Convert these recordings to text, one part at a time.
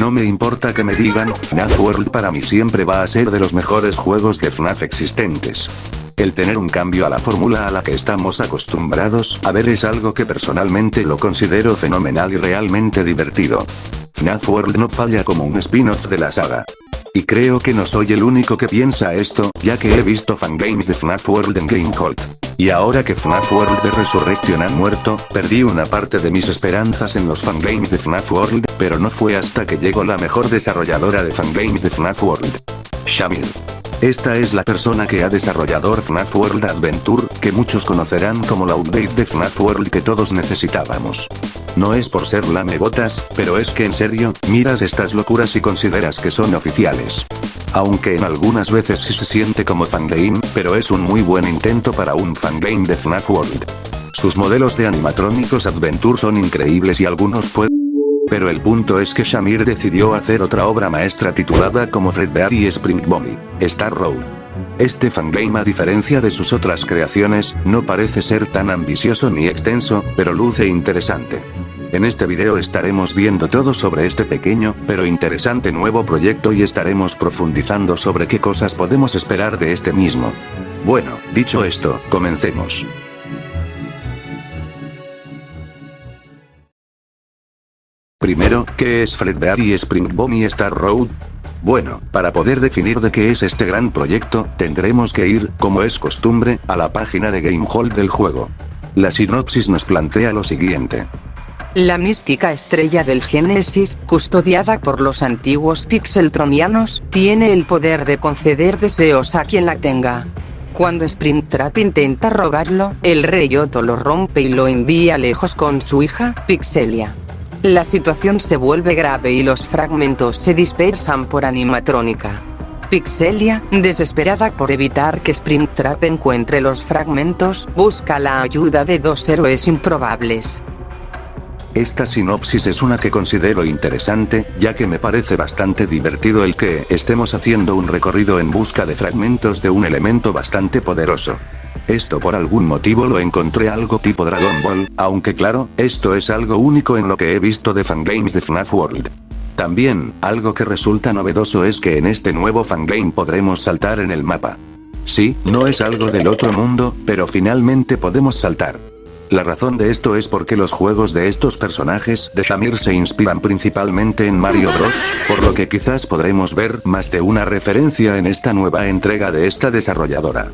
no me importa que me digan, FNAF World para mí siempre va a ser de los mejores juegos de FNAF existentes. El tener un cambio a la fórmula a la que estamos acostumbrados a ver es algo que personalmente lo considero fenomenal y realmente divertido. FNAF World no falla como un spin-off de la saga. Y creo que no soy el único que piensa esto, ya que he visto fangames de FNAF World en GameHolt. Y ahora que FNAF World de Resurrection han muerto, perdí una parte de mis esperanzas en los fangames de FNAF World, pero no fue hasta que llegó la mejor desarrolladora de fangames de FNAF World. Shamir. Esta es la persona que ha desarrollado FNAF World Adventure, que muchos conocerán como la update de FNAF World que todos necesitábamos. No es por ser lamebotas, pero es que en serio, miras estas locuras y consideras que son oficiales. Aunque en algunas veces sí se siente como fangame, pero es un muy buen intento para un fangame de FNAF World. Sus modelos de animatrónicos Adventure son increíbles y algunos pueden... Pero el punto es que Shamir decidió hacer otra obra maestra titulada como Fredbear y Spring Bonnie, Star Road. Este fangame, a diferencia de sus otras creaciones, no parece ser tan ambicioso ni extenso, pero luce interesante. En este video estaremos viendo todo sobre este pequeño, pero interesante nuevo proyecto y estaremos profundizando sobre qué cosas podemos esperar de este mismo. Bueno, dicho esto, comencemos. Primero, ¿qué es Fredbear y Spring Bonnie Star Road? Bueno, para poder definir de qué es este gran proyecto, tendremos que ir, como es costumbre, a la página de GameHolt del juego. La sinopsis nos plantea lo siguiente. La mística estrella del Génesis, custodiada por los antiguos pixeltronianos, tiene el poder de conceder deseos a quien la tenga. Cuando Springtrap intenta robarlo, el rey Otto lo rompe y lo envía lejos con su hija, Pixelia. La situación se vuelve grave y los fragmentos se dispersan por animatrónica. Pixelia, desesperada por evitar que Springtrap encuentre los fragmentos, busca la ayuda de dos héroes improbables. Esta sinopsis es una que considero interesante, ya que me parece bastante divertido el que estemos haciendo un recorrido en busca de fragmentos de un elemento bastante poderoso. Esto por algún motivo lo encontré algo tipo Dragon Ball, aunque claro, esto es algo único en lo que he visto de fangames de FNAF World. También, algo que resulta novedoso es que en este nuevo fangame podremos saltar en el mapa. Sí, no es algo del otro mundo, pero finalmente podemos saltar. La razón de esto es porque los juegos de estos personajes de Shamir se inspiran principalmente en Mario Bros, por lo que quizás podremos ver más de una referencia en esta nueva entrega de esta desarrolladora.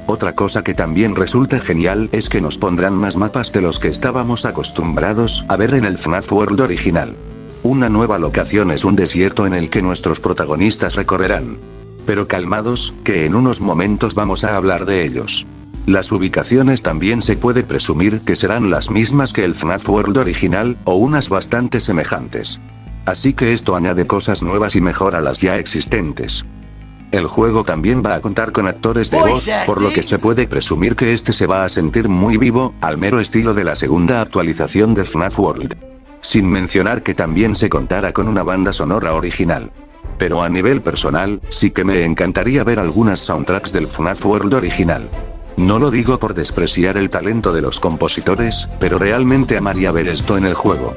Otra cosa que también resulta genial es que nos pondrán más mapas de los que estábamos acostumbrados a ver en el FNAF World original. Una nueva locación es un desierto en el que nuestros protagonistas recorrerán. Pero calmados, que en unos momentos vamos a hablar de ellos. Las ubicaciones también se puede presumir que serán las mismas que el FNAF World original, o unas bastante semejantes. Así que esto añade cosas nuevas y mejora las ya existentes. El juego también va a contar con actores de voz, por lo que se puede presumir que este se va a sentir muy vivo, al mero estilo de la segunda actualización de FNAF World. Sin mencionar que también se contará con una banda sonora original. Pero a nivel personal, sí que me encantaría ver algunas soundtracks del FNAF World original. No lo digo por despreciar el talento de los compositores, pero realmente amaría ver esto en el juego.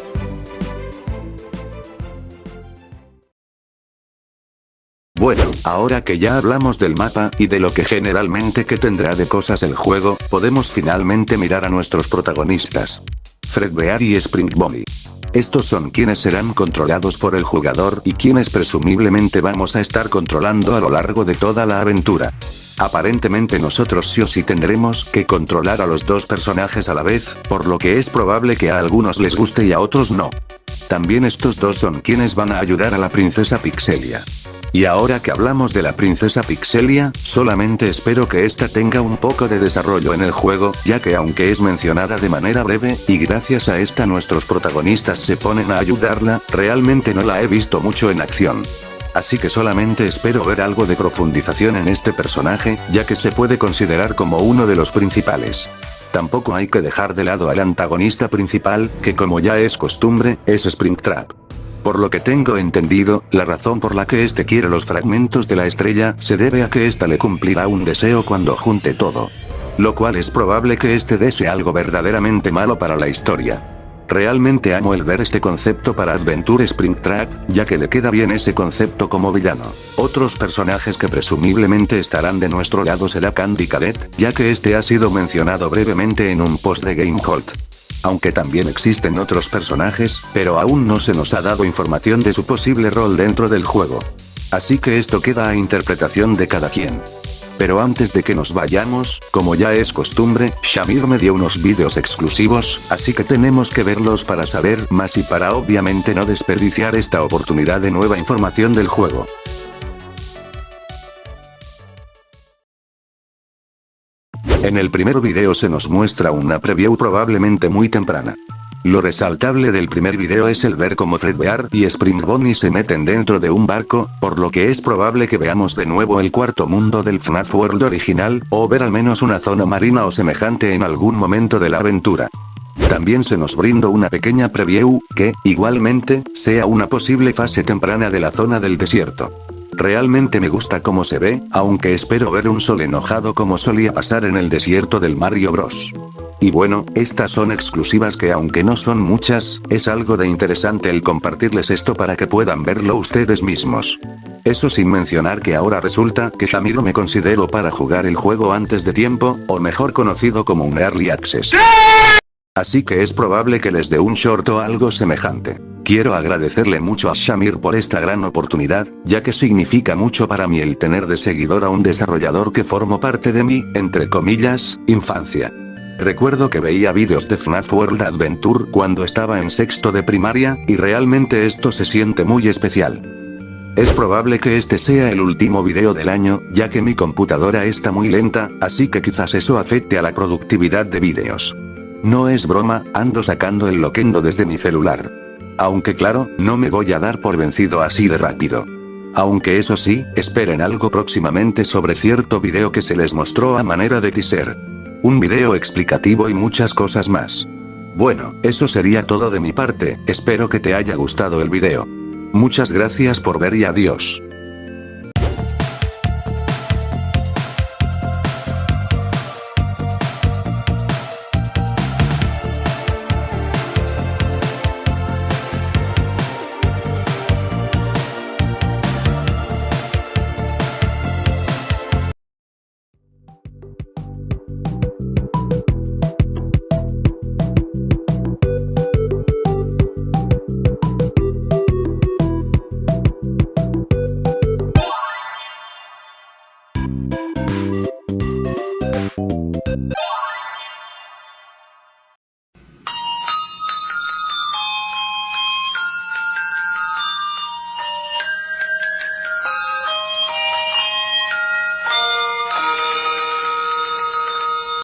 Bueno, ahora que ya hablamos del mapa y de lo que generalmente que tendrá de cosas el juego, podemos finalmente mirar a nuestros protagonistas. Fredbear y Spring Bonnie. Estos son quienes serán controlados por el jugador y quienes presumiblemente vamos a estar controlando a lo largo de toda la aventura. Aparentemente nosotros sí o sí tendremos que controlar a los dos personajes a la vez, por lo que es probable que a algunos les guste y a otros no. También estos dos son quienes van a ayudar a la princesa Pixelia. Y ahora que hablamos de la princesa Pixelia, solamente espero que esta tenga un poco de desarrollo en el juego, ya que aunque es mencionada de manera breve, y gracias a esta nuestros protagonistas se ponen a ayudarla, realmente no la he visto mucho en acción. Así que solamente espero ver algo de profundización en este personaje, ya que se puede considerar como uno de los principales. Tampoco hay que dejar de lado al antagonista principal, que como ya es costumbre, es Springtrap. Por lo que tengo entendido, la razón por la que este quiere los fragmentos de la estrella se debe a que ésta le cumplirá un deseo cuando junte todo. Lo cual es probable que este desee algo verdaderamente malo para la historia. Realmente amo el ver este concepto para Adventure Springtrap, ya que le queda bien ese concepto como villano. Otros personajes que presumiblemente estarán de nuestro lado será Candy Cadet, ya que este ha sido mencionado brevemente en un post de GameCult. Aunque también existen otros personajes, pero aún no se nos ha dado información de su posible rol dentro del juego. Así que esto queda a interpretación de cada quien. Pero antes de que nos vayamos, como ya es costumbre, Shamir me dio unos vídeos exclusivos, así que tenemos que verlos para saber más y para obviamente no desperdiciar esta oportunidad de nueva información del juego. En el primer video se nos muestra una preview probablemente muy temprana. Lo resaltable del primer video es el ver cómo Fredbear y Spring Bonnie se meten dentro de un barco, por lo que es probable que veamos de nuevo el cuarto mundo del FNAF World original, o ver al menos una zona marina o semejante en algún momento de la aventura. También se nos brindó una pequeña preview, que, igualmente, sea una posible fase temprana de la zona del desierto. Realmente me gusta cómo se ve, aunque espero ver un sol enojado como solía pasar en el desierto del Mario Bros. Y bueno, estas son exclusivas que aunque no son muchas, es algo de interesante el compartirles esto para que puedan verlo ustedes mismos. Eso sin mencionar que ahora resulta que Shamir me considero para jugar el juego antes de tiempo, o mejor conocido como un Early Access. Así que es probable que les dé un short o algo semejante. Quiero agradecerle mucho a Shamir por esta gran oportunidad, ya que significa mucho para mí el tener de seguidor a un desarrollador que formó parte de mi, entre comillas, infancia. Recuerdo que veía vídeos de FNAF World Adventure cuando estaba en sexto de primaria, y realmente esto se siente muy especial. Es probable que este sea el último video del año, ya que mi computadora está muy lenta, así que quizás eso afecte a la productividad de vídeos. No es broma, ando sacando el Loquendo desde mi celular. Aunque claro, no me voy a dar por vencido así de rápido. Aunque eso sí, esperen algo próximamente sobre cierto video que se les mostró a manera de teaser. Un video explicativo y muchas cosas más. Bueno, eso sería todo de mi parte, espero que te haya gustado el video. Muchas gracias por ver y adiós.